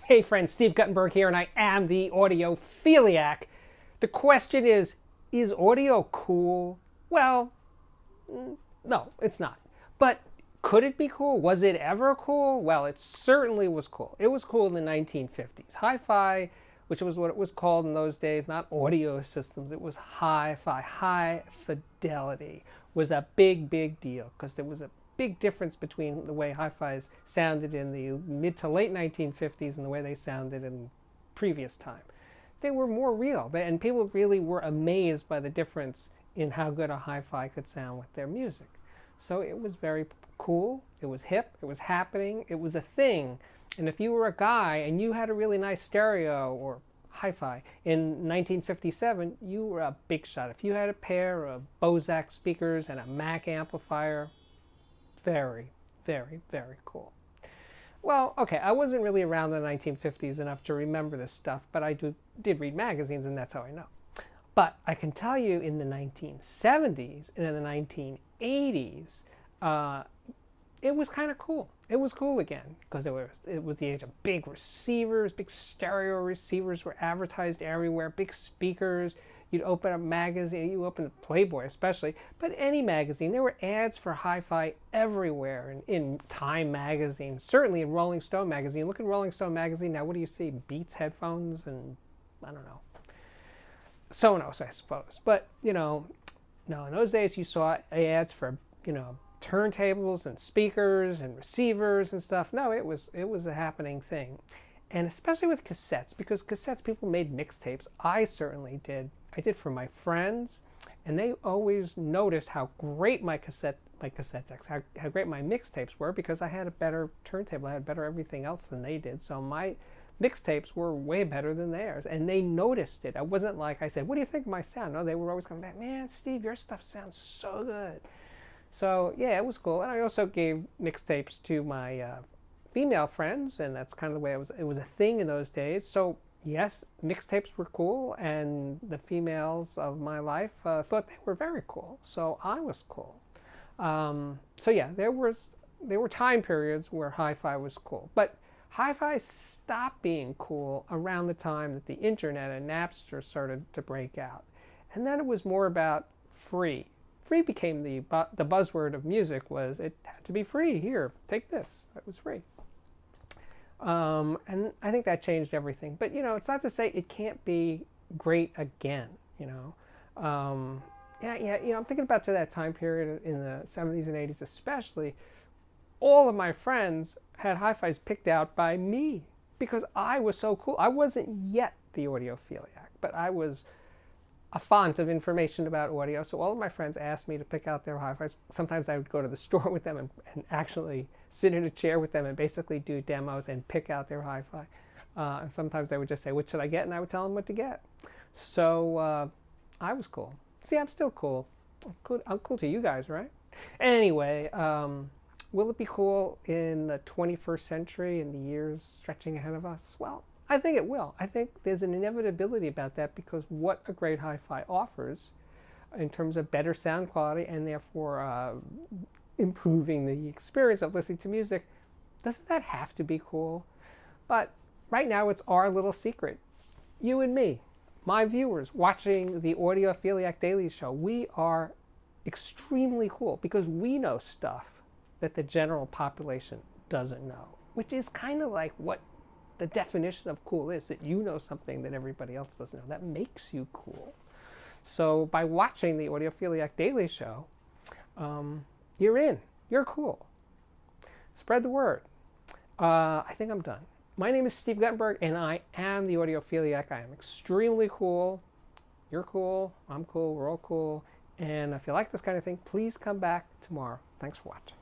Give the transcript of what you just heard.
Hey friends, Steve Guttenberg here, and I am the Audiophiliac. The question is audio cool? Well, no, it's not. But could it be cool? Was it ever cool? Well, it certainly was cool. It was cool in the 1950s. Hi-fi, which was what it was called in those days, not audio systems, it was hi-fi. High fidelity was a big, big deal because there was a big difference between the way hi-fis sounded in the mid to late 1950s and the way they sounded in previous time. They were more real, and people really were amazed by the difference in how good a hi-fi could sound with their music. So it was very cool, it was hip, it was happening, it was a thing. And if you were a guy and you had a really nice stereo or hi-fi in 1957, you were a big shot. If you had a pair of Bozak speakers and a Mac amplifier, very, very, very cool. Well, okay, I wasn't really around in the 1950s enough to remember this stuff, but I did read magazines, and that's how I know. But I can tell you in the 1970s and in the 1980s, it was kind of cool. It was cool again because it was the age of big receivers, big stereo receivers were advertised everywhere, big speakers. You'd open a magazine, you open a Playboy especially, but any magazine, there were ads for hi-fi everywhere. In Time magazine, certainly in Rolling Stone magazine. Look at Rolling Stone magazine now, what do you see? Beats headphones and, I don't know, Sonos, I suppose. But, no, in those days you saw ads for, turntables and speakers and receivers and stuff. No, it was a happening thing. And especially with cassettes, because cassettes, people made mixtapes. I certainly did. I did for my friends, and they always noticed how great my cassette decks, how great my mixtapes were, because I had a better turntable, I had better everything else than they did. So my mixtapes were way better than theirs, and they noticed it. I wasn't like I said, "What do you think of my sound?" No, they were always coming back, "Man, Steve, your stuff sounds so good." So yeah, it was cool. And I also gave mixtapes to my female friends, and that's kind of the way it was a thing in those days. So yes, mixtapes were cool, and the females of my life thought they were very cool. So I was cool. So yeah, there were time periods where hi-fi was cool, but hi-fi stopped being cool around the time that the internet and Napster started to break out, and then it was more about free. Free became the buzzword of music. Was it had to be free? Here, take this. It was free. And I think that changed everything. But, it's not to say it can't be great again, I'm thinking about to that time period in the 70s and 80s especially. All of my friends had hi-fis picked out by me because I was so cool. I wasn't yet the audiophiliac, but I was a font of information about audio. So all of my friends asked me to pick out their hi-fis. Sometimes I would go to the store with them and actually sit in a chair with them and basically do demos and pick out their hi-fi. And sometimes they would just say, "What should I get?" And I would tell them what to get. So I was cool. See, I'm still cool. I'm cool to you guys, right? Anyway, will it be cool in the 21st century and the years stretching ahead of us? Well, I think it will. I think there's an inevitability about that because what a great hi-fi offers in terms of better sound quality and therefore improving the experience of listening to music, doesn't that have to be cool? But right now it's our little secret. You and me, my viewers watching the Audiophiliac Daily Show, we are extremely cool because we know stuff that the general population doesn't know, which is kind of like what the definition of cool is, that you know something that everybody else doesn't know. That makes you cool. So by watching the Audiophiliac Daily Show, you're in. You're cool. Spread the word. I think I'm done. My name is Steve Guttenberg, and I am the Audiophiliac. I am extremely cool. You're cool. I'm cool. We're all cool. And if you like this kind of thing, please come back tomorrow. Thanks for watching.